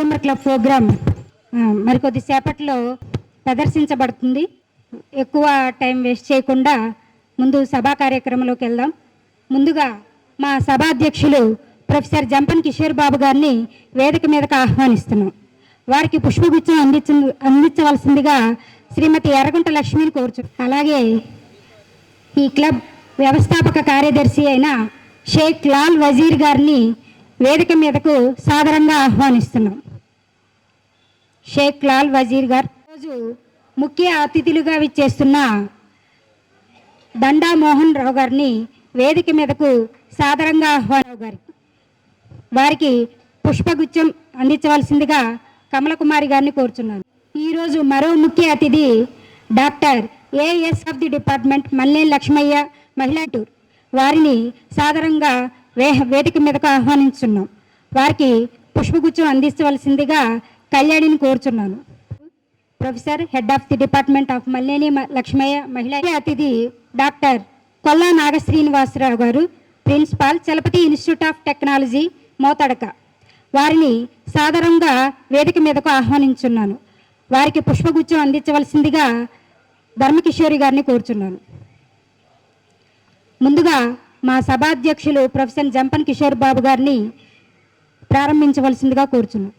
Homework club programme మరికొద్ది సేపట్లో ప్రదర్శించబడుతుంది. ఎక్కువ టైం వేస్ట్ చేయకుండా ముందు సభా కార్యక్రమంలోకి వెళ్దాం. ముందుగా మా సభాధ్యక్షులు ప్రొఫెసర్ జంపన్ కిషోర్ బాబు గారిని వేదిక మీదకు ఆహ్వానిస్తున్నాం. వారికి పుష్పగుచ్చం అందించవలసిందిగా శ్రీమతి ఎర్రగుంట లక్ష్మిని కోరుచు. అలాగే ఈ క్లబ్ వ్యవస్థాపక కార్యదర్శి అయిన షేక్ లాల్ వజీర్ గారిని వేదిక మీదకు సాదరంగా ఆహ్వానిస్తున్నాం. షేక్ లాల్ వజీర్ గారు రోజు ముఖ్య అతిథులుగా విచ్చేస్తున్న దండా మోహన్ రావు గారిని వేదిక మీదకు సాదరంగా ఆహ్వానం. వారికి పుష్పగుచ్చం అందించవలసిందిగా కమలకుమారి గారిని కోరుచున్నాను. ఈరోజు మరో ముఖ్య అతిథి డాక్టర్ ఏఎస్ of the department Malleni Lakshmaiah మహిళా టూర్. వారిని సాదరంగా వేదిక మీదకు ఆహ్వానించున్నాం. వారికి పుష్పగుచ్చం అందించవలసిందిగా కళ్యాణిని కోరుచున్నాను. Professor head of the department of Malleni Lakshmaiah మహిళా అతిథి doctor Kolla Nagasrinivasarao garu, principal Chalapathi institute of technology Mothadaka. వారిని సాదరంగా వేదిక మీదకు ఆహ్వానించున్నాను. వారికి పుష్పగుచ్చం అందించవలసిందిగా ధర్మకిషోరి గారిని కోరుచున్నాను. ముందుగా మా సభాధ్యక్షులు ప్రొఫెసర్ జంపన్ కిషోర్ బాబు గారిని ప్రారంభించవలసిందిగా కోరుచున్నాను.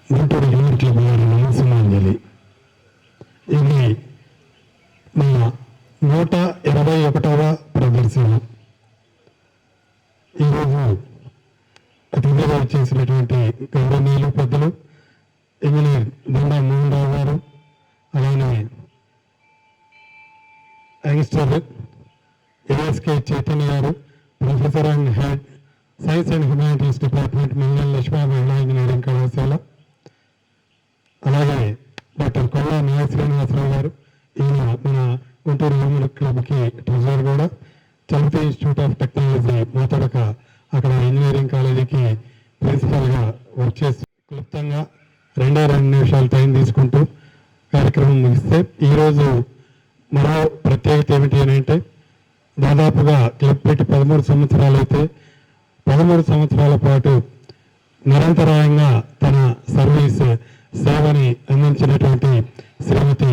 గుంటూరు హోంవర్క్ క్లబ్ వారి నమస్సుమాంజలి. ఇది మా 121వ ప్రదర్శన. ఈరోజు అతిథిగా చేసినటువంటి గౌరవనీయులు పెద్దలు ఇంజనీర్ దండా మోహన్ రావు గారు, అలానే youngster ASK Chaitanya garu, professor and head science and humanities department Malineni Lakshmi మహిళా ఇంజనీరింగ్ కళాశాల, అలాగే డాక్టర్ కొల్లా నాగ శ్రీనివాసరావు గారు, ఈయన మన గుంటూరు హోంవర్క్ క్లబ్కి ట్రెజరర్ కూడా, చలపతి ఇన్స్టిట్యూట్ ఆఫ్ టెక్నాలజీ మోతడక అక్కడ ఇంజనీరింగ్ కాలేజీకి ప్రిన్సిపల్గా వర్క్ చేస్తూ క్లుప్తంగా 2 నిమిషాలు టైం తీసుకుంటూ కార్యక్రమం ముగిస్తే, ఈరోజు మరో ప్రత్యేకత ఏమిటి అని అంటే, దాదాపుగా క్లబ్ పెట్టి 13 సంవత్సరాలు అయితే 13 సంవత్సరాల పాటు నిరంతరాయంగా తన సర్వీస్ సేవని అందించినటువంటి శ్రీమతి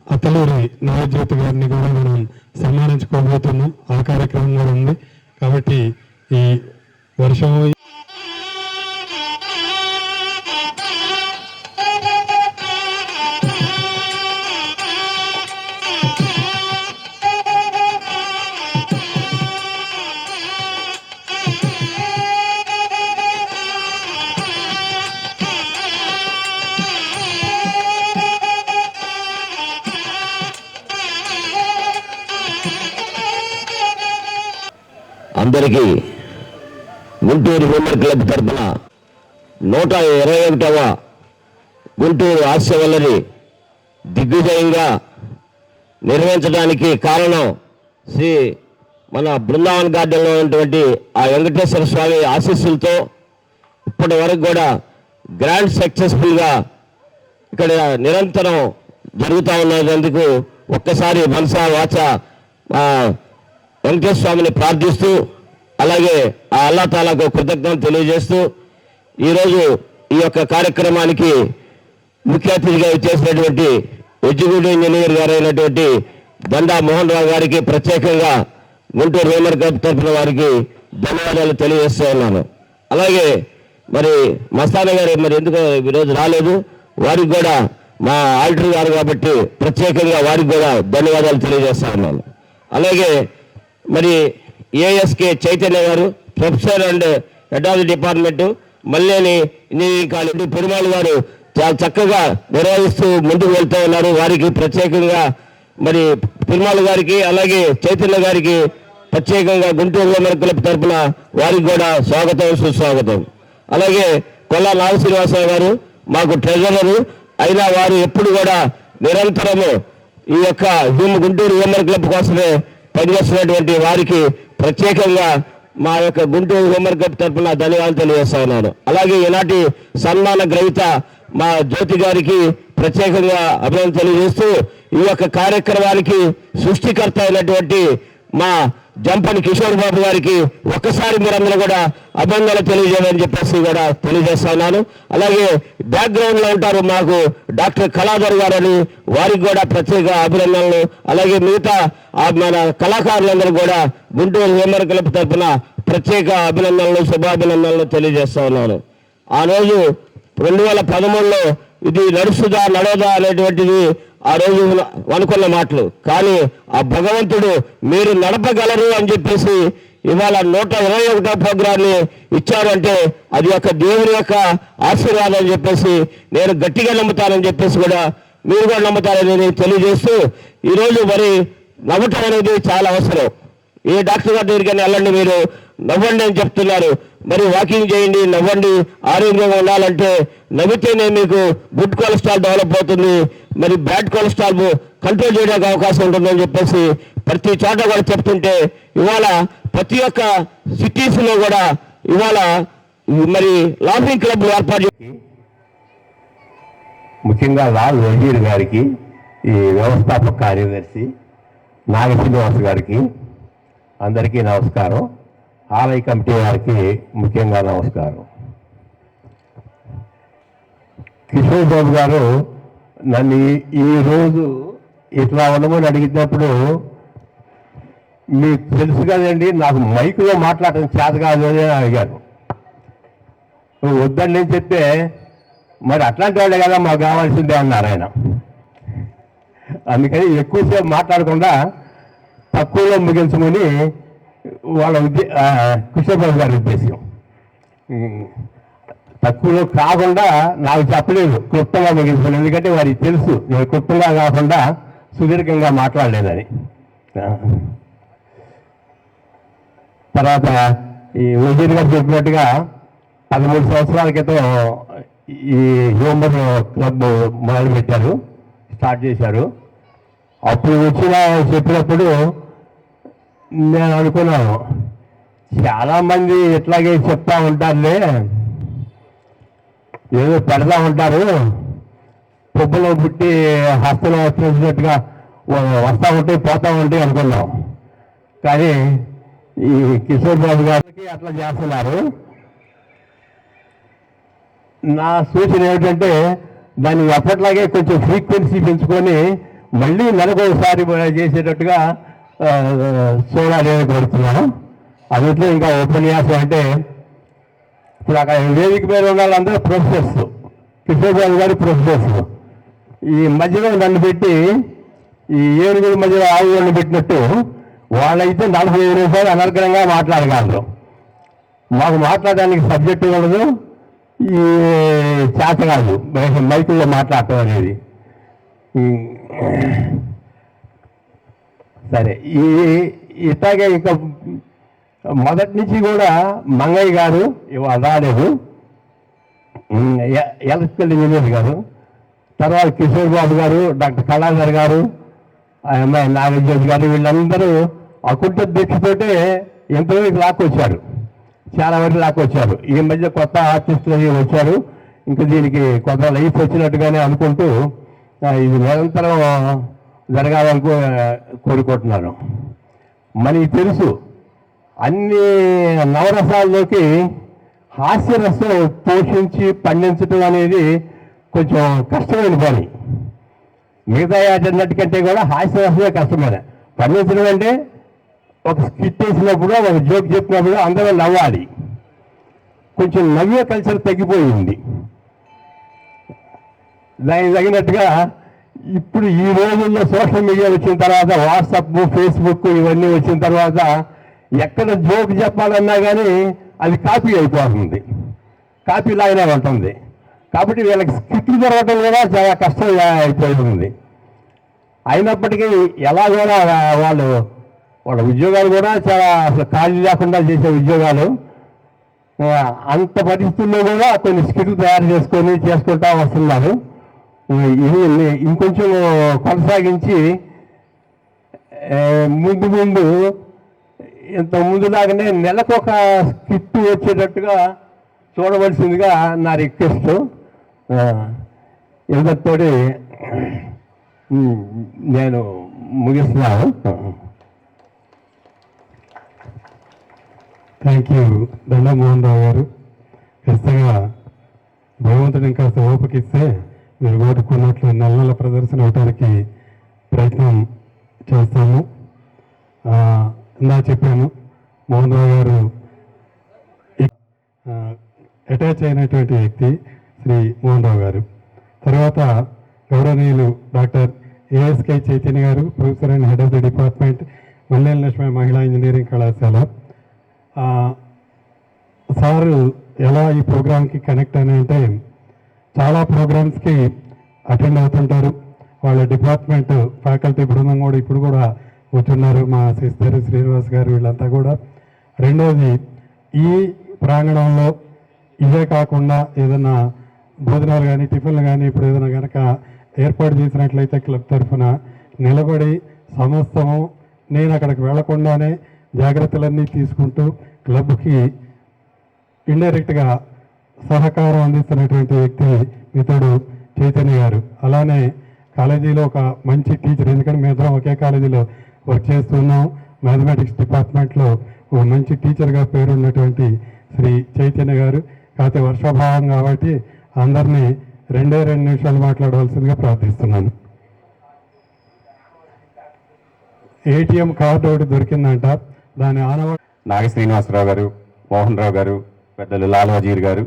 అత్తలూరి నవజ్యోతి గారిని కూడా మనం సన్మానించుకోబోతున్నాం. ఆ కార్యక్రమం కూడా ఉంది. కాబట్టి ఈ వర్షం అందరికీ గుంటూరు హోంవర్క్ క్లబ్ తరఫున 121వ గుంటూరు హాస్యవల్లరి దిగ్విజయంగా నిర్వహించడానికి కారణం శ్రీ మన బృందావన్ గార్డెన్లో ఉన్నటువంటి ఆ వెంకటేశ్వర స్వామి ఆశీస్సులతో ఇప్పటి వరకు కూడా గ్రాండ్ సక్సెస్ఫుల్గా ఇక్కడ నిరంతరం జరుగుతూ ఉన్నందుకు ఒక్కసారి మనసా వాచ వెంకటేశ్వర స్వామిని ప్రార్థిస్తూ, అలాగే ఆ అల్లా తాలాకు కృతజ్ఞతలు తెలియజేస్తూ, ఈరోజు ఈ యొక్క కార్యక్రమానికి ముఖ్య అతిథిగా చేసినటువంటి ఎగ్జిక్యూటివ్ ఇంజనీర్ గారు అయినటువంటి దండా మోహన్ రావు గారికి ప్రత్యేకంగా గుంటూరు హోంవర్క్ క్లబ్ తరఫున వారికి ధన్యవాదాలు తెలియజేస్తూ ఉన్నాను. అలాగే మరి మస్తానా గారు మరి ఎందుకో ఈరోజు రాలేదు, వారికి కూడా మా ఆల్టర్ గారు కాబట్టి ప్రత్యేకంగా వారికి కూడా ధన్యవాదాలు తెలియజేస్తా ఉన్నాను. అలాగే మరి ASK Chaitanya garu, professor and head of the department Malineni engineering college, Perumal గారు చాలా చక్కగా నిర్వహిస్తూ ముందుకు వెళ్తూ ఉన్నారు. వారికి ప్రత్యేకంగా మరి పెరుమాళ్ గారికి అలాగే చైతన్య గారికి ప్రత్యేకంగా గుంటూరు హోంవర్క్ క్లబ్ తరఫున వారికి కూడా స్వాగతం సుస్వాగతం. అలాగే కొల్లా నాగ శ్రీనివాసరావు గారు మాకు ట్రెజరరు అయినా వారు ఎప్పుడు కూడా నిరంతరము ఈ యొక్క గుంటూరు హోంవర్క్ క్లబ్ కోసమే పనిచేస్తున్నటువంటి వారికి ప్రత్యేకంగా మా యొక్క గుంటూరు హోంవర్క్ క్లబ్ తరఫున ధన్యవాదాలు తెలియజేస్తా ఉన్నాను. అలాగే ఈనాటి సన్మాన గ్రహీత మా జ్యోతి గారికి ప్రత్యేకంగా అభినందన తెలియజేస్తూ ఈ యొక్క కార్యక్రమానికి సృష్టికర్త అయినటువంటి మా జంపని కిషోర్ బాబు గారికి ఒక్కసారి మీరందరూ కూడా అభినందనలు తెలియజేయాలని చెప్పేసి కూడా తెలియజేస్తున్నాను. అలాగే బ్యాక్గ్రౌండ్ లో ఉంటారు మాకు డాక్టర్ కళాధర్ గారని, వారికి కూడా ప్రత్యేక అభినందనలు. అలాగే మిగతా మన కళాకారులందరూ కూడా గుంటూరు హ్యూమర్ క్లబ్ తరఫున ప్రత్యేక అభినందనలు, శుభాభినందనలు తెలియజేస్తా ఉన్నాను. ఆ రోజు 2013లో ఇది నడుస్తుందా నడవదా అనేటువంటిది ఆ రోజు అనుకున్న మాటలు, కానీ ఆ భగవంతుడు మీరు నడపగలరు అని చెప్పేసి ఇవాళ 121వ ప్రోగ్రాన్ని ఇచ్చారంటే అది ఒక దేవుని యొక్క ఆశీర్వాదం అని చెప్పేసి నేను గట్టిగా నమ్ముతానని చెప్పేసి కూడా మీరు కూడా నమ్ముతారని తెలియజేస్తూ ఈరోజు మరి నవ్వటం అనేది చాలా అవసరం. ఏ డాక్టర్ గారి దగ్గరికి వెళ్ళండి, మీరు నవ్వండి అని చెప్తున్నారు. మరి వాకింగ్ చేయండి, నవ్వండి, ఆరోగ్యంగా ఉండాలంటే నవ్వితేనే మీకు గుడ్ కొలెస్ట్రాల్ డెవలప్ అవుతుంది, మరి బ్యాడ్ కొలెస్ట్రాల్ కంట్రోల్ చేయడానికి అవకాశం ఉంటుందని చెప్పేసి ప్రతి చోట కూడా చెప్తుంటే ఇవాళ ప్రతి ఒక్క సిటీస్లో కూడా ఇవాళ మరి లాఫింగ్ క్లబ్లు ఏర్పాటు చేసి ముఖ్యంగా లాల్ వజీర్ గారికి, ఈ వ్యవస్థాపక కార్యదర్శి నాగ శ్రీనివాస్ గారికి అందరికీ నమస్కారం. ఆలయ కమిటీ వారికి ముఖ్యంగా నమస్కారం. కిషోర్ బాబు గారు నన్ను ఈరోజు ఇట్లా ఉండమని అడిగినప్పుడు మీకు తెలుసు కదండి, నాకు మైకులో మాట్లాడటం చేత కాదు అని అడిగాను. నువ్వు వద్దని నేను చెప్తే మరి అట్లాంటి వాళ్ళే కదా మాకు కావాల్సిందే అన్నారు ఆయన. అందుకని ఎక్కువసేపు మాట్లాడకుండా తక్కువలో ముగించమని వాళ్ళ కిషోర్ బాబు గారి ఉద్దేశం. తక్కువలో కాకుండా నాకు చెప్పలేదు, క్లుప్తంగా ముగించాను. ఎందుకంటే వారికి తెలుసు నేను క్లుప్తంగా కాకుండా సుదీర్ఘంగా మాట్లాడలేదని. తర్వాత ఈ వజీర్ గారు చెప్పినట్టుగా 13 సంవత్సరాల క్రితం ఈ హ్యూమర్ క్లబ్ మొదలుపెట్టారు, స్టార్ట్ చేశారు. అప్పుడు వచ్చిన చెప్పినప్పుడు నేను అనుకున్నాను, చాలామంది ఇట్లాగే చెప్తా ఉంటారులే, ఏదో పెడతా ఉంటారు, పొబ్బులో పుట్టి హస్తలో వచ్చినట్టుగా వస్తూ ఉంటాయి పోతూ ఉంటాయి అనుకున్నాం. కానీ ఈ కిషోర్ బాబు గారికి అట్లా చేస్తున్నారు. నా సూచన ఏమిటంటే దాన్ని అప్పట్లాగే కొంచెం ఫ్రీక్వెన్సీ పెంచుకొని మళ్ళీ నెలకొకసారి చేసేటట్టుగా చూడాలని కోరుతున్నాను. అదిట్లో ఇంకా ఉపన్యాసం అంటే ఇప్పుడు అక్కడ వేదిక మీద ఉన్న వాళ్ళందరూ ప్రొఫెసర్స్, కిషోర్ బాబు గారు ప్రొఫెసర్స్. ఈ మధ్యలో నన్ను పెట్టి ఈ ఏనుగుల మధ్యలో ఆవులను పెట్టినట్టు వాళ్ళైతే 45 నిమిషాలు అనర్గళంగా మాట్లాడగలరు. మాకు మాట్లాడడానికి సబ్జెక్టు ఉండదు, ఈ చేత కాదు మైకుల్లో మాట్లాడటం అనేది. సరే, ఇట్లాగే ఇంకా మొదటి నుంచి కూడా మంగయ్య గారు ఇవాళ రాలేదు, ఎలక్ట్రికల్ ఇంజనీర్ గారు, తర్వాత కిషోర్ బాబు గారు, డాక్టర్ కళాధర్ గారు, అమ్మాయి నాగజ్యోతి గారు, వీళ్ళందరూ అకుంఠ దీక్షతోటే ఎంతవరకు లాక్కొచ్చారు, చాలా వరకు లాక్కొచ్చారు. ఈ మధ్య కొత్త ఆర్టిస్టులు వచ్చారు, ఇంకా దీనికి కొత్త లైఫ్ వచ్చినట్టుగానే అనుకుంటూ ఇది నిరంతరం జరగాలని కోరుకుంటున్నాను. మనకి తెలుసు అన్ని నవరసాల్లోకి హాస్యరసం పోషించి పండించడం అనేది కొంచెం కష్టమైన పని. మిగతా అన్నిటికంటే కూడా హాస్యరసమే కష్టమైన. పండించడం అంటే ఒక స్కిట్ వేసినప్పుడు, ఒక జోక్ చెప్పినప్పుడు అందరూ నవ్వాలి. కొంచెం నవ్వే కల్చర్ తగ్గిపోయింది. దానికి తగినట్టుగా ఇప్పుడు ఈ రోజుల్లో సోషల్ మీడియా వచ్చిన తర్వాత, వాట్సాప్, ఫేస్బుక్ ఇవన్నీ వచ్చిన తర్వాత ఎక్కడ జోక్ చెప్పాలన్నా కానీ అది కాపీ అయిపోతుంది, కాపీ లాగానే ఉంటుంది. కాబట్టి వీళ్ళకి స్కిట్లు జరగడం కూడా చాలా కష్టం అయిపోతుంది. అయినప్పటికీ ఎలా కూడా వాళ్ళ ఉద్యోగాలు కూడా చాలా అసలు ఖాళీ లేకుండా చేసే ఉద్యోగాలు. అంత పరిస్థితుల్లో కూడా కొన్ని స్కిట్లు తయారు చేసుకుంటా వస్తున్నారు. ఇది ఇంకొంచెం కొనసాగించి ముందు ఇంత ముందులాగానే నెలకు ఒక స్కిట్ వచ్చేటట్టుగా చూడవలసిందిగా నా రిక్వెస్ట్. ఇంతతోటి నేను ముగిస్తున్నాను. థ్యాంక్ యూ దండ మోహన్ రావు గారు. ఖచ్చితంగా భగవంతుడు ఇంకా ఓపికిస్తే మీరు కోరుకున్నట్లు నెల నెల ప్రదర్శన అవడానికి ప్రయత్నం చేస్తాము. ఇందా చెప్పాను, మోహన్ రావు గారు అటాచ్ అయినటువంటి వ్యక్తి శ్రీ మోహన్ రావు గారు. తర్వాత గౌరవనీయులు doctor A S K Chaitanya garu, professor and head of the department, Mallela Lakshmi Mahila engineering కళాశాల. సారు ఎలా ఈ ప్రోగ్రామ్కి కనెక్ట్ అని అంటే, చాలా ప్రోగ్రామ్స్కి అటెండ్ అవుతుంటారు. వాళ్ళ డిపార్ట్మెంట్ ఫ్యాకల్టీ బృందం కూడా ఇప్పుడు కూడా కూర్చున్నారు, మా సిస్టర్ శ్రీనివాస్ గారు, వీళ్ళంతా కూడా. రెండోది, ఈ ప్రాంగణంలో ఇవే కాకుండా ఏదైనా భోజనాలు కానీ టిఫిన్లు కానీ ఇప్పుడు ఏదైనా కనుక ఏర్పాటు చేసినట్లయితే క్లబ్ తరఫున నిలబడి సమస్తము నేను అక్కడికి వెళ్లకుండానే జాగ్రత్తలన్నీ తీసుకుంటూ క్లబ్కి ఇండైరెక్ట్గా సహకారం అందిస్తున్నటువంటి వ్యక్తి మిత్రుడు చైతన్య గారు. అలానే కాలేజీలో ఒక మంచి టీచర్, ఎందుకంటే మేమిద్దరం ఒకే కాలేజీలో వర్క్ చేస్తున్నాం, మ్యాథమెటిక్స్ డిపార్ట్మెంట్లో ఒక మంచి టీచర్గా పేరున్నటువంటి శ్రీ చైతన్య గారు. కాకపోతే వర్షాభావం కాబట్టి అందరినీ 2 నిమిషాలు మాట్లాడవలసిందిగా ప్రార్థిస్తున్నాను. ఏటీఎం కార్డు ఒకటి దొరికిందంట, దాని ఆనవాడు నాగ శ్రీనివాసరావు గారు, మోహన్ రావు గారు, పెద్దలు లాల్ వజీర్ గారు,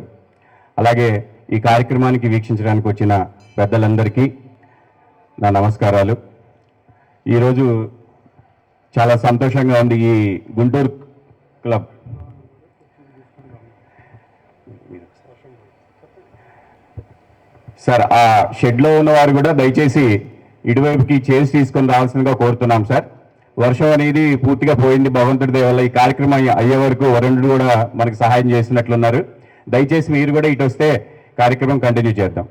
అలాగే ఈ కార్యక్రమానికి వీక్షించడానికి వచ్చిన పెద్దలందరికీ నా నమస్కారాలు. ఈరోజు చాలా సంతోషంగా ఉంది. ఈ గుంటూరు క్లబ్ సార్, ఆ షెడ్లో ఉన్నవారు కూడా దయచేసి ఇటువైపుకి చేసి తీసుకొని రావాల్సిందిగా కోరుతున్నాం సార్. వర్షం అనేది పూర్తిగా పోయింది, భగవంతుడి దయ వల్ల ఈ కార్యక్రమం అయ్యే వరకు వరుణుడు కూడా మనకు సహాయం చేసినట్లున్నారు. దయచేసి మీరు కూడా ఇటు వస్తే కార్యక్రమం కంటిన్యూ చేద్దాం.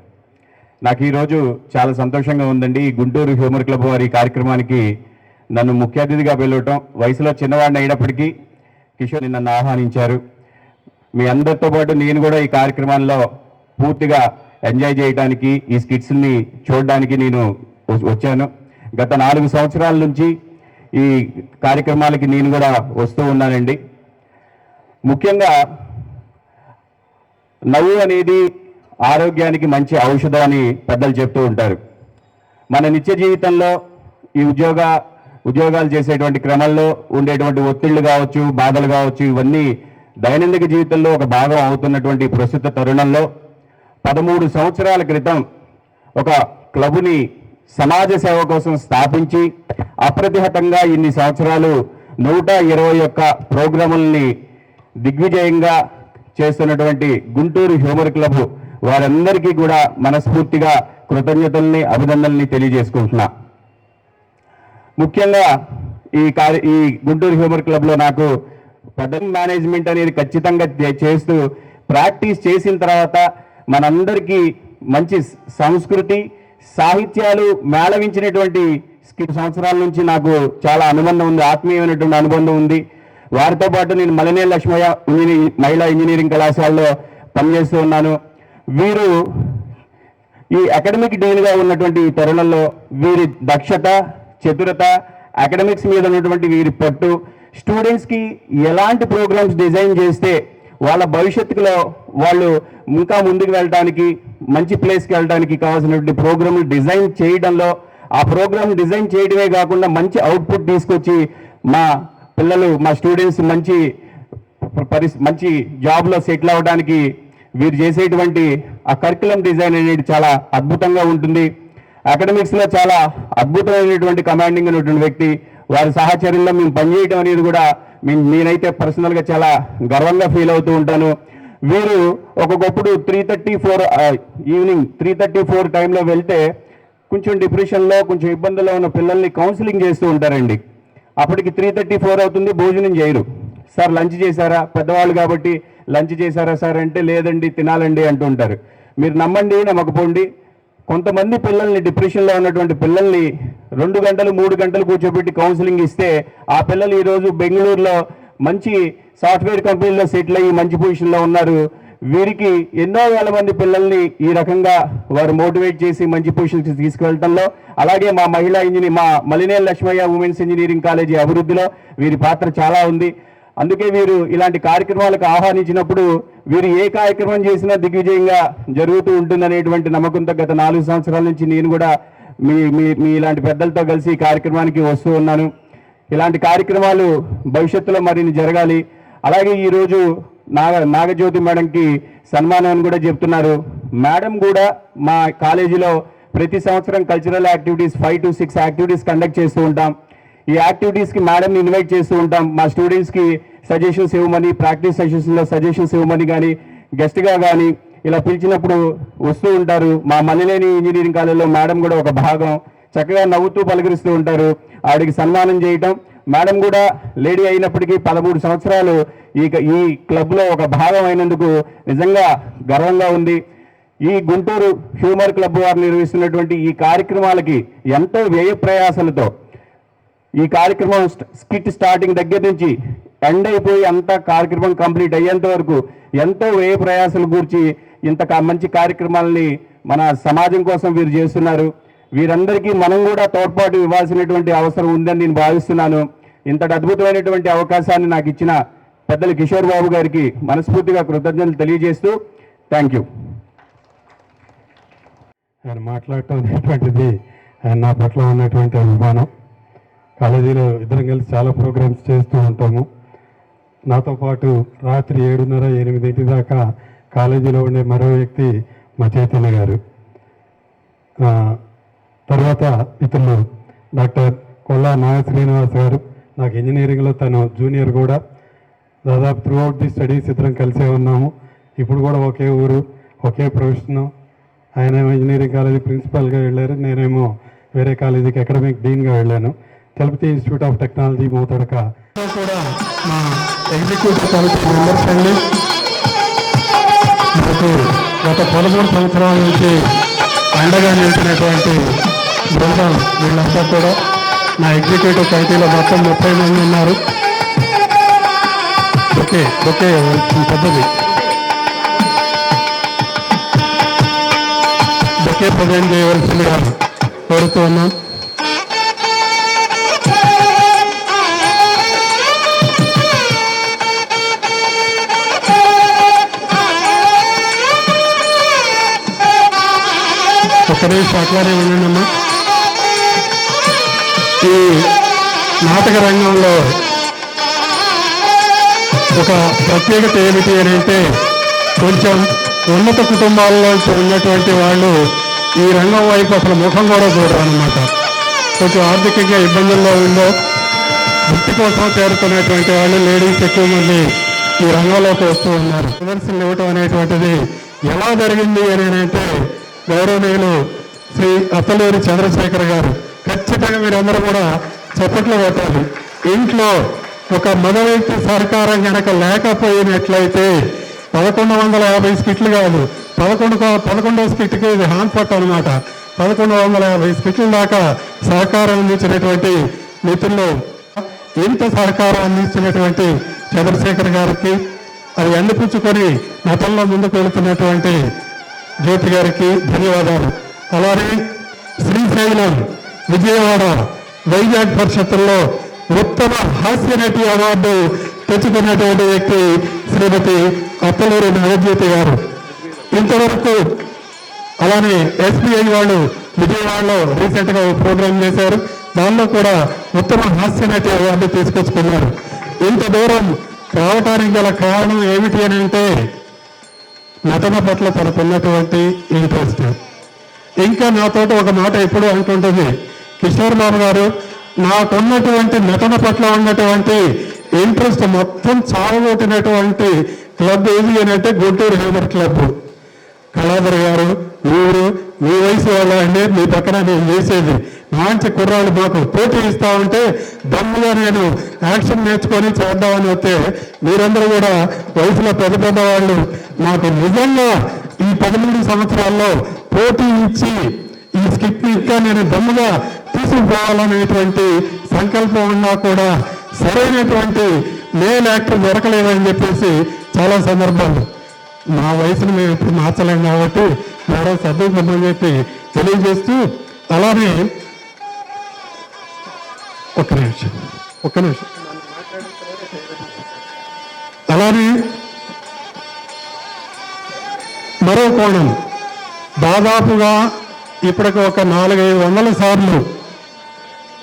నాకు ఈరోజు చాలా సంతోషంగా ఉందండి. ఈ గుంటూరు హ్యూమర్ క్లబ్ వారి కార్యక్రమానికి నన్ను ముఖ్య అతిథిగా పిలవటం, వయసులో చిన్నవాడిని అయినప్పటికీ కిషోర్ నన్ను ఆహ్వానించారు. మీ అందరితో పాటు నేను కూడా ఈ కార్యక్రమాల్లో పూర్తిగా ఎంజాయ్ చేయడానికి, ఈ స్కిట్స్ని చూడడానికి నేను వచ్చాను. గత 4 సంవత్సరాల నుంచి ఈ కార్యక్రమాలకి నేను కూడా వస్తూ ఉన్నానండి. ముఖ్యంగా నవ్వు అనేది ఆరోగ్యానికి మంచి ఔషధం అని పెద్దలు చెప్తూ ఉంటారు. మన నిత్య జీవితంలో ఈ ఉద్యోగాలు చేసేటువంటి క్రమంలో ఉండేటువంటి ఒత్తిళ్లు కావచ్చు, బాధలు కావచ్చు, ఇవన్నీ దైనందిక జీవితంలో ఒక భాగం అవుతున్నటువంటి ప్రస్తుత తరుణంలో 13 సంవత్సరాల క్రితం ఒక క్లబ్ని సమాజ సేవ కోసం స్థాపించి అప్రతిహతంగా ఇన్ని సంవత్సరాలు 121 ప్రోగ్రాముల్ని దిగ్విజయంగా చేస్తున్నటువంటి గుంటూరు హ్యూమర్ క్లబ్ వారందరికీ కూడా మనస్ఫూర్తిగా కృతజ్ఞతల్ని, అభినందనల్ని తెలియజేసుకుంటున్నా. ముఖ్యంగా ఈ గుంటూరు హ్యూమర్ క్లబ్లో నాకు పెద్ద మేనేజ్మెంట్ అనేది ఖచ్చితంగా చేస్తూ ప్రాక్టీస్ చేసిన తర్వాత మనందరికీ మంచి సంస్కృతి, సాహిత్యాలు మేళవించినటువంటి సంవత్సరాల నుంచి నాకు చాలా అనుబంధం ఉంది, ఆత్మీయమైనటువంటి అనుబంధం ఉంది. వారితో పాటు నేను మల్లెల లక్ష్మి మహిళా ఇంజనీరింగ్ కళాశాలలో పనిచేస్తూ ఉన్నాను. వీరు ఈ అకాడమిక్ డేలుగా ఉన్నటువంటి ఈ తరుణంలో వీరి దక్షత, చతురత, అకాడమిక్స్ మీద ఉన్నటువంటి వీరి పట్టు, స్టూడెంట్స్కి ఎలాంటి ప్రోగ్రామ్స్ డిజైన్ చేస్తే వాళ్ళ భవిష్యత్తులో వాళ్ళు ఇంకా ముందుకు వెళ్ళడానికి, మంచి ప్లేస్కి వెళ్ళడానికి కావాల్సినటువంటి ప్రోగ్రామ్లు డిజైన్ చేయడంలో, ఆ ప్రోగ్రామ్ డిజైన్ చేయడమే కాకుండా మంచి అవుట్పుట్ తీసుకొచ్చి మా పిల్లలు, మా స్టూడెంట్స్ మంచి జాబ్లో సెటిల్ అవ్వడానికి వీరు చేసేటువంటి ఆ కరికులం డిజైన్ అనేది చాలా అద్భుతంగా ఉంటుంది. అకాడమిక్స్లో చాలా అద్భుతమైనటువంటి కమాండింగ్ అనేటువంటి వ్యక్తి. వారి సహచర్యంలో మేము పనిచేయడం అనేది కూడా నేనైతే పర్సనల్గా చాలా గర్వంగా ఫీల్ అవుతూ ఉంటాను. వీరు ఒక్కొక్కప్పుడు 3:34 ఈవినింగ్ 3:34 టైంలో వెళ్తే కొంచెం డిప్రెషన్లో, కొంచెం ఇబ్బందుల్లో ఉన్న పిల్లల్ని కౌన్సిలింగ్ చేస్తూ ఉంటారండి. అప్పటికి 3:34 అవుతుంది, భోజనం చేయరు. సార్ లంచ్ చేశారా, పెద్దవాళ్ళు కాబట్టి లంచ్ చేశారా సార్ అంటే లేదండి తినాలండి అంటూ ఉంటారు. మీరు నమ్మండి నమ్మకపోండి, కొంతమంది పిల్లల్ని, డిప్రెషన్లో ఉన్నటువంటి పిల్లల్ని 2 గంటలు 3 గంటలు కూర్చోబెట్టి కౌన్సిలింగ్ ఇస్తే ఆ పిల్లలు ఈరోజు బెంగళూరులో మంచి సాఫ్ట్వేర్ కంపెనీలో సెటిల్ అయ్యి మంచి పొజిషన్లో ఉన్నారు. వీరికి ఎన్నో వేల మంది పిల్లల్ని ఈ రకంగా వారు మోటివేట్ చేసి మంచి పొజిషన్కి తీసుకువెళ్ళటంలో, అలాగే మా మహిళా మా Malineni Lakshmaiah women's engineering college అభివృద్ధిలో వీరి పాత్ర చాలా ఉంది. అందుకే వీరు ఇలాంటి కార్యక్రమాలకు ఆహ్వానించినప్పుడు వీరు ఏ కార్యక్రమం చేసినా దిగ్విజయంగా జరుగుతూ ఉంటుందనేటువంటి నమ్మకంతో గత 4 సంవత్సరాల నుంచి నేను కూడా మీ ఇలాంటి పెద్దలతో కలిసి ఈ కార్యక్రమానికి వస్తూ ఉన్నాను. ఇలాంటి కార్యక్రమాలు భవిష్యత్తులో మరిన్ని జరగాలి. అలాగే ఈరోజు నాగజ్యోతి మేడంకి సన్మానం కూడా చెప్తున్నారు. మేడం కూడా మా కాలేజీలో ప్రతి సంవత్సరం cultural activities 5 to 6 activities conduct చేస్తూ ఉంటాం. ఈ యాక్టివిటీస్కి మేడంని ఇన్వైట్ చేస్తూ ఉంటాం. మా స్టూడెంట్స్కి సజెషన్స్ ఇవ్వమని, ప్రాక్టీస్ సెషన్స్లో సజెషన్స్ ఇవ్వమని కానీ, గెస్ట్గా కానీ ఇలా పిలిచినప్పుడు వస్తూ ఉంటారు. మా మలినేని ఇంజనీరింగ్ కాలేజీలో మేడం కూడా ఒక భాగం. చక్కగా నవ్వుతూ పలకరిస్తూ ఉంటారు. ఆవిడకి సన్మానం చేయటం, మేడం కూడా లేడీ అయినప్పటికీ 13 సంవత్సరాలు ఈ క్లబ్లో ఒక భాగం అయినందుకు నిజంగా గర్వంగా ఉంది. ఈ గుంటూరు హ్యూమర్ క్లబ్ వారు నిర్వహిస్తున్నటువంటి ఈ కార్యక్రమాలకి ఎంతో వ్యయ ప్రయాసాలతో ఈ కార్యక్రమం స్కిట్ స్టార్టింగ్ దగ్గర నుంచి ఎండ్ అయిపోయి అంతా కార్యక్రమం కంప్లీట్ అయ్యేంత వరకు ఎంతో వ్యయ ప్రయాసాలు గూర్చి ఇంత మంచి కార్యక్రమాలని మన సమాజం కోసం వీరు చేస్తున్నారు. వీరందరికీ మనం కూడా తోడ్పాటు ఇవ్వాల్సినటువంటి అవసరం ఉందని నేను భావిస్తున్నాను. ఇంతటి అద్భుతమైనటువంటి అవకాశాన్ని నాకు ఇచ్చిన పెద్దలు కిషోర్ బాబు గారికి మనస్ఫూర్తిగా కృతజ్ఞతలు తెలియజేస్తూ థ్యాంక్ యూ. ఆయన మాట్లాడటం అనేటువంటిది ఆయన నా పట్ల ఉన్నటువంటి అభిమానం. కాలేజీలో ఇద్దరం కలిసి చాలా ప్రోగ్రామ్స్ చేస్తూ ఉంటాము. నాతో పాటు రాత్రి 7:30, 8 దాకా కాలేజీలో ఉండే మరో వ్యక్తి మా చైతన్య గారు. తర్వాత ఇతరులు డాక్టర్ కొల్లా నాగ శ్రీనివాస్ గారు, నాకు ఇంజనీరింగ్లో తను జూనియర్ కూడా. దాదాపు త్రూ అవుట్ ది స్టడీస్ ఇద్దరం కలిసే ఉన్నాము. ఇప్పుడు కూడా ఒకే ఊరు, ఒకే ప్రొఫెషను. ఆయనేమో ఇంజనీరింగ్ కాలేజీ ప్రిన్సిపాల్గా వెళ్ళారు, నేనేమో వేరే కాలేజీకి అకాడమిక్ డీన్గా వెళ్ళాను. తిరుపతి ఇన్స్టిట్యూట్ ఆఫ్ టెక్నాలజీ మోతడక కూడా మా ఎగ్జిక్యూటివ్ కమిటీ మెంబర్స్ అండి. నాకు గత 13 సంవత్సరాల నుంచి అండగా నిలిచినటువంటి బృందం వీళ్ళంతా కూడా నా ఎగ్జిక్యూటివ్ కమిటీలో మొత్తం 30 మంది ఉన్నారు. ఓకే పెద్దది ఒకే ప్రజెంట్ చేయవలసిందిగా కోరుతూ ఉన్నాం. ఒక్కడే అట్లానే ఉండండమ్మా. ఈ నాటక రంగంలో ఒక ప్రత్యేకత ఏమిటి అని అంటే, కొంచెం ఉన్నత కుటుంబాల్లో ఉన్నటువంటి వాళ్ళు ఈ రంగం వైపు అసలు ముఖం కూడా చూడరు అన్నమాట. కొంచెం ఆర్థికంగా ఇబ్బందుల్లో ఉందో వృత్తి కోసం చేరుకునేటువంటి వాళ్ళు లేడీస్ ఎక్కువ మంది ఈ రంగంలోకి వస్తూ ఉన్నారు. ప్రదర్శనలు ఇవ్వటం అనేటువంటిది ఎలా జరిగింది అని అంటే, గౌరవనీయులు శ్రీ అత్తలూరి చంద్రశేఖర్ గారు, ఖచ్చితంగా మీరందరూ కూడా చప్పట్లు కొట్టాలి. ఇంట్లో ఒక మగ వ్యక్తి సహకారం కనుక లేకపోయినట్లయితే 1150 స్కిట్లు కాదు, 11వ స్కిట్కి ఇది హాన్పట్ అనమాట. 1150 స్కిట్ల దాకా సహకారం అందించినటువంటి మిత్రులు, ఇంత సహకారం అందించినటువంటి చంద్రశేఖర్ గారికి, అది అందిపుచ్చుకొని మతంలో ముందుకు వెళుతున్నటువంటి జ్యోతి గారికి ధన్యవాదాలు. అలానే శ్రీశైలం, విజయవాడ, వైజాగ్ పరిషత్తుల్లో ఉత్తమ హాస్య నటి అవార్డు తెచ్చుకున్నటువంటి వ్యక్తి శ్రీమతి అత్తలూరి నాగజ్యోతి గారు. ఇంతవరకు అలానే ఎస్బీఐ వాళ్ళు విజయవాడలో రీసెంట్గా ప్రోగ్రాం చేశారు, దానిలో కూడా ఉత్తమ హాస్య నటి అవార్డు తీసుకొచ్చుకున్నారు. ఇంత దూరం రావటానికి గల కారణం ఏమిటి అని అంటే, నటన పట్ల తనకున్నటువంటి ఇంట్రెస్ట్. ఇంకా నాతోటి ఒక మాట ఎప్పుడు అంటుంటుంది, కిషోర్ బాబు గారు, నాకున్నటువంటి నటన పట్ల ఉన్నటువంటి ఇంట్రెస్ట్ మొత్తం చావగొట్టినటువంటి క్లబ్ ఏది అని అంటే గుంటూరు హ్యూమర్ క్లబ్. కళాధర్ గారు, మీరు మీ వయసు వాళ్ళ అండి, మీ పక్కన నేను చేసేది మంచి కుర్రాళ్ళు మాకు పోటీ ఇస్తా ఉంటే దమ్ముగా నేను యాక్షన్ నేర్చుకొని చేద్దామని వస్తే, మీరందరూ కూడా వయసులో పెద్ద పెద్ద వాళ్ళు నాకు నిజంగా ఈ 13 సంవత్సరాల్లో పోటీ ఇచ్చి ఈ స్కిట్ని ఇంకా నేను దమ్ముగా తీసుకుపోవాలనేటువంటి సంకల్పం ఉన్నా కూడా సరైనటువంటి మేల్ యాక్టర్ దొరకలేదని చెప్పేసి చాలా సందర్భాలు మా వయసును మేము ఇప్పుడు మార్చలేం కాబట్టి మేడం సర్దుకోమని చెప్పి తెలియజేస్తూ, అలానే ఒక్క నిమిషం అలానే మరో కోణం, దాదాపుగా ఇప్పటికి ఒక 400-500 సార్లు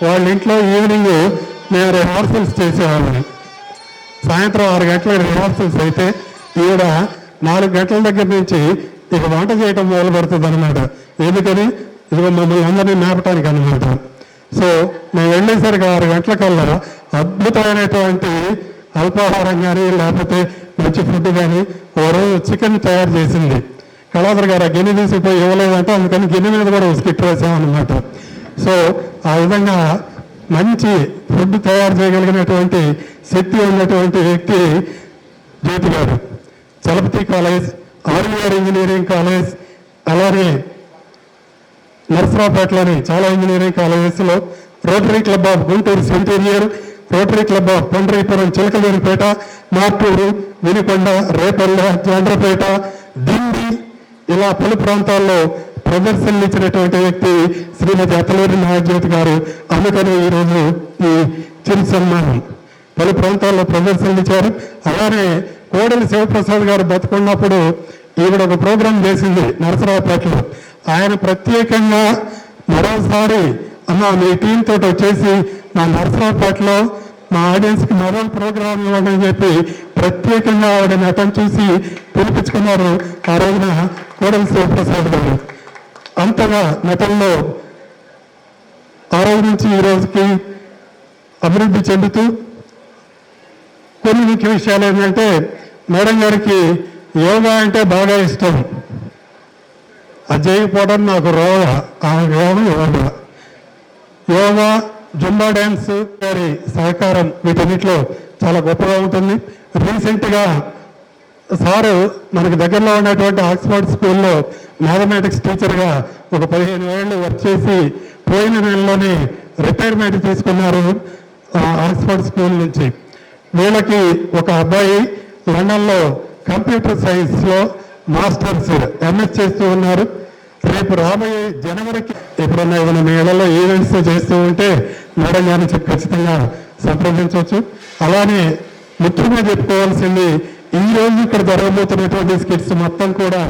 వాళ్ళ ఇంట్లో ఈవినింగ్ మేము రిహార్సల్స్ చేసేవాళ్ళని. సాయంత్రం 6 గంటల రిహార్సల్స్ అయితే ఈవిడ 4 గంటల దగ్గర నుంచి ఇక వంట చేయటం మొదలు పెడుతుంది అనమాట. ఎందుకని ఇదిగో మమ్మల్ని అందరినీ మేపటానికి అనమాట. సో మేము వెళ్ళేసరికి 6 గంటలకల్లా అద్భుతమైనటువంటి అల్పాహారం కానీ లేకపోతే మంచి ఫుడ్ కానీ ఓ రోజు చికెన్ తయారు చేసింది. కళాధర్ గారు ఆ గిన్నె తీసిపోయి ఇవ్వలేదంటే అందుకని గిన్నె మీద కూడా స్కిట్ వేసామన్నమాట. సో ఆ విధంగా మంచి ఫుడ్ తయారు చేయగలిగినటువంటి శక్తి ఉన్నటువంటి వ్యక్తి జ్యోతి గారు. చలపతి కాలేజ్, ఆర్మీఆర్ ఇంజనీరింగ్ కాలేజ్, అలానే నర్సరావుపేటలోని చాలా ఇంజనీరింగ్ కాలేజెస్లో rotary club of Guntur centennial, rotary club of Pandripuram, Chilakaluripet, Martur, Vinukonda, Repalle, Chandrapet, Dindi ఇలా పలు ప్రాంతాల్లో ప్రదర్శనలు ఇచ్చినటువంటి వ్యక్తి శ్రీమతి అత్తలూరి నాగజ్యోతి గారు. అందుకని ఈరోజు ఈ చిరు సన్మానం. పలు ప్రాంతాల్లో ప్రదర్శనలు ఇచ్చారు. అలానే కోడలి శివప్రసాద్ గారు బతుకున్నప్పుడు ఈవిడ ఒక ప్రోగ్రాం చేసింది నరసరావుపేటలో. ఆయన ప్రత్యేకంగా మరోసారి అమ్మ మీ టీం తోటి వచ్చేసి మా నరసరావుపేటలో మా ఆడియన్స్కి మరో ప్రోగ్రాం ఇవ్వండి అని చెప్పి ప్రత్యేకంగా ఆవిడ నటన చూసి పిలిపించుకున్నారు ఆ రోజున కోడలి శివప్రసాద్ గారు. అంతగా నటనలో ఆ రోజు నుంచి ఈ రోజుకి అభివృద్ధి చెందుతూ కొన్ని ముఖ్య విషయాలు ఏంటంటే, మేడం గారికి యోగా అంటే బాగా ఇష్టం. అది చేయకపోవడం నాకు రోగ ఆమె యోగా యోగా జుంబా డ్యాన్స్ గారి సహకారం వీటన్నిటిలో చాలా గొప్పగా ఉంటుంది. రీసెంట్గా సారు మనకి దగ్గరలో ఉన్నటువంటి ఆక్స్ఫర్డ్ స్కూల్లో మ్యాథమెటిక్స్ టీచర్గా ఒక 15 ఏళ్ళు వర్క్ చేసి పోయిన నెలలోనే రిటైర్మెంట్ తీసుకున్నారు ఆక్స్ఫర్డ్ స్కూల్ నుంచి. వీళ్ళకి ఒక అబ్బాయి లండన్లో కంప్యూటర్ సైన్స్లో మాస్టర్స్ ఎంఎస్ చేస్తూ ఉన్నారు. రేపు రాబోయే జనవరికి ఎప్పుడన్నా ఏదైనా మేళలో ఈవెంట్స్ చేస్తూ ఉంటే మేడం గారిని ఖచ్చితంగా సంప్రదించవచ్చు. అలానే ముఖ్యంగా చెప్పుకోవాల్సింది, ఈ రోజు ఇక్కడ జరగబోతున్నటువంటి స్కిట్స్ మొత్తం కూడా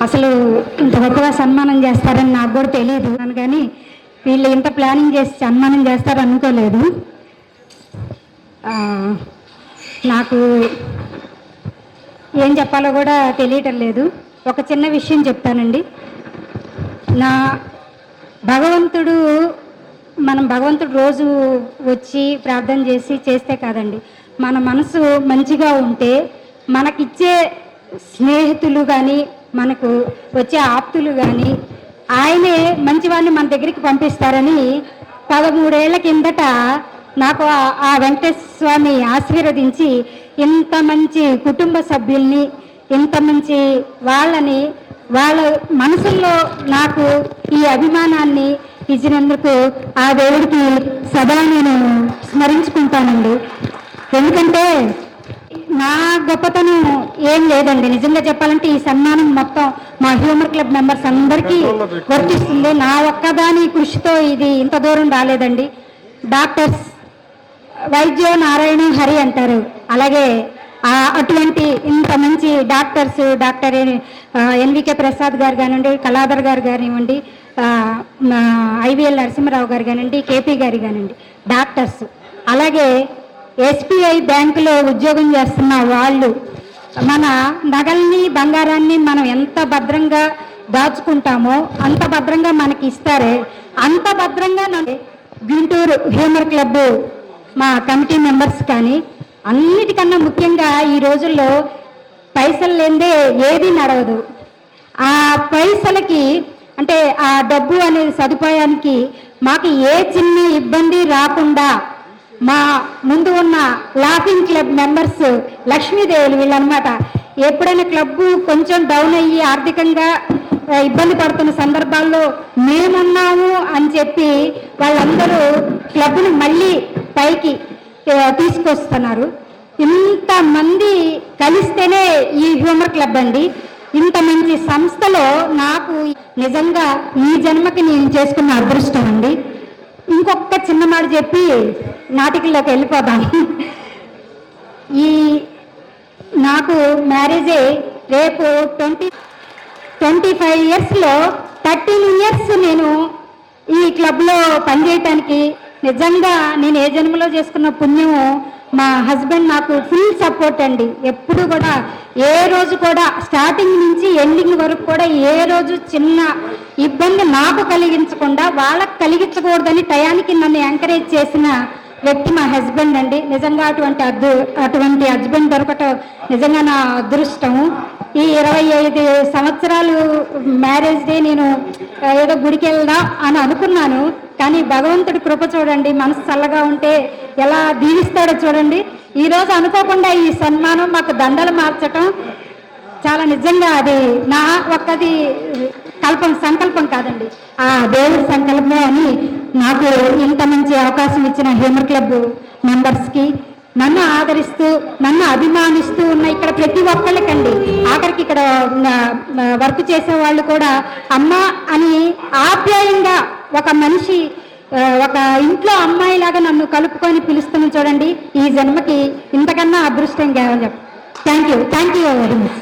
అసలు ఇంత గొప్పగా సన్మానం చేస్తారని నాకు కూడా తెలియదు కానీ వీళ్ళు ఇంత ప్లానింగ్ చేసి సన్మానం చేస్తారని అనుకోలేదు. నాకు ఏం చెప్పాలో కూడా తెలియటం లేదు. ఒక చిన్న విషయం చెప్తానండి. మనం భగవంతుడు రోజు వచ్చి ప్రార్థన చేస్తే కాదండి, మన మనసు మంచిగా ఉంటే మనకిచ్చే స్నేహితులు కానీ మనకు వచ్చే ఆప్తులు కానీ ఆయనే మంచివాడిని మన దగ్గరికి పంపిస్తారని 13 ఏళ్ల కిందట నాకు ఆ వెంకటేశ్వర స్వామి ఆశీర్వదించి ఇంత మంచి కుటుంబ సభ్యుల్ని, ఇంత మంచి వాళ్ళ మనసుల్లో నాకు ఈ అభిమానాన్ని ఇచ్చినందుకు ఆ దేవుడికి సదా నేను స్మరించుకుంటానండి. ఎందుకంటే నా గొప్పతనం ఏం లేదండి. నిజంగా చెప్పాలంటే ఈ సన్మానం మొత్తం మా హ్యూమర్ క్లబ్ మెంబర్స్ అందరికీ వర్తిస్తుంది. నా ఒక్కదాని కృషితో ఇది ఇంత దూరం రాలేదండి. డాక్టర్స్ వైద్యో నారాయణ హరి అంటారు. అలాగే అటువంటి ఇంత మంచి డాక్టర్స్, డాక్టర్ ఎన్వికే ప్రసాద్ గారు కానివ్వండి, కళాధర్ గారు కానివ్వండి, ఐవీఎల్ నరసింహరావు గారు కానివ్వండి, కేపీ గారు కానివ్వండి, డాక్టర్స్, అలాగే ఎస్బీఐ బ్యాంకులో ఉద్యోగం చేస్తున్న వాళ్ళు మన నగల్ని బంగారాన్ని మనం ఎంత భద్రంగా దాచుకుంటామో అంత భద్రంగా మనకి ఇస్తారే, అంత భద్రంగా గుంటూరు హ్యూమర్ క్లబ్ మా కమిటీ మెంబర్స్ కానీ అన్నిటికన్నా ముఖ్యంగా ఈ రోజుల్లో పైసలు లేదే ఏది నడవదు. ఆ పైసలకి అంటే ఆ డబ్బు అనే సదుపాయానికి మాకు ఏ చిన్న ఇబ్బంది రాకుండా మా ముందు ఉన్న లాఫింగ్ క్లబ్ మెంబర్స్ లక్ష్మీదేవులు వీళ్ళనమాట. ఎప్పుడైనా క్లబ్బు కొంచెం డౌన్ అయ్యి ఆర్థికంగా ఇబ్బంది పడుతున్న సందర్భాల్లో మేమున్నాము అని చెప్పి వాళ్ళందరూ క్లబ్ని మళ్ళీ పైకి తీసుకొస్తున్నారు. ఇంతమంది కలిస్తేనే ఈ హ్యూమర్ క్లబ్ అండి. ఇంత మంచి సంస్థలో నాకు నిజంగా ఈ జన్మకి నేను చేసుకున్న అదృష్టం అండి. ఇంకొక చిన్న మాట చెప్పి నాటికల్లోకి వెళ్ళిపోదాం. నాకు మ్యారేజ్ రేపు 25 ఇయర్స్లో 13 ఇయర్స్ నేను ఈ క్లబ్లో పనిచేయటానికి నిజంగా నేను ఏ జన్మలో చేసుకున్న పుణ్యము. మా హస్బెండ్ నాకు ఫుల్ సపోర్ట్ అండి. ఎప్పుడు కూడా ఏ రోజు కూడా స్టార్టింగ్ నుంచి ఎండింగ్ వరకు కూడా ఏ రోజు చిన్న ఇబ్బంది నాకు కలిగించకుండా వాళ్ళకి కలిగించకూడదని టయానికి నన్ను ఎంకరేజ్ చేసిన వ్యక్తి మా హస్బెండ్ అండి. నిజంగా అటువంటి హస్బెండ్ దొరకటం నిజంగా నా అదృష్టము. ఈ 25 సంవత్సరాలు మ్యారేజ్ డే నేను ఏదో గుడికి వెళ్దాం అని అనుకున్నాను. కానీ భగవంతుడి కృప చూడండి, మనసు చల్లగా ఉంటే ఎలా దీవిస్తాడో చూడండి. ఈరోజు అనుకోకుండా ఈ సన్మానం మాకు దండలు మార్చటం చాలా నిజంగా అది నా ఒక్కది సంకల్పం కాదండి, ఆ దేవుడి సంకల్పమే అని నాకు ఇంత మంచి అవకాశం ఇచ్చిన హ్యూమర్ క్లబ్ మెంబర్స్కి, నన్ను ఆదరిస్తూ నన్ను అభిమానిస్తూ ఉన్న ఇక్కడ ప్రతి ఒక్కళ్ళకండి, ఆఖరికి ఇక్కడ వర్క్ చేసే వాళ్ళు కూడా అమ్మ అని ఆప్యాయంగా ఒక మనిషి ఒక ఇంట్లో అమ్మాయిలాగా నన్ను కలుపుకొని పిలుస్తున్న చూడండి. ఈ జన్మకి ఇంతకన్నా అదృష్టం కావాలి. Thank you very much.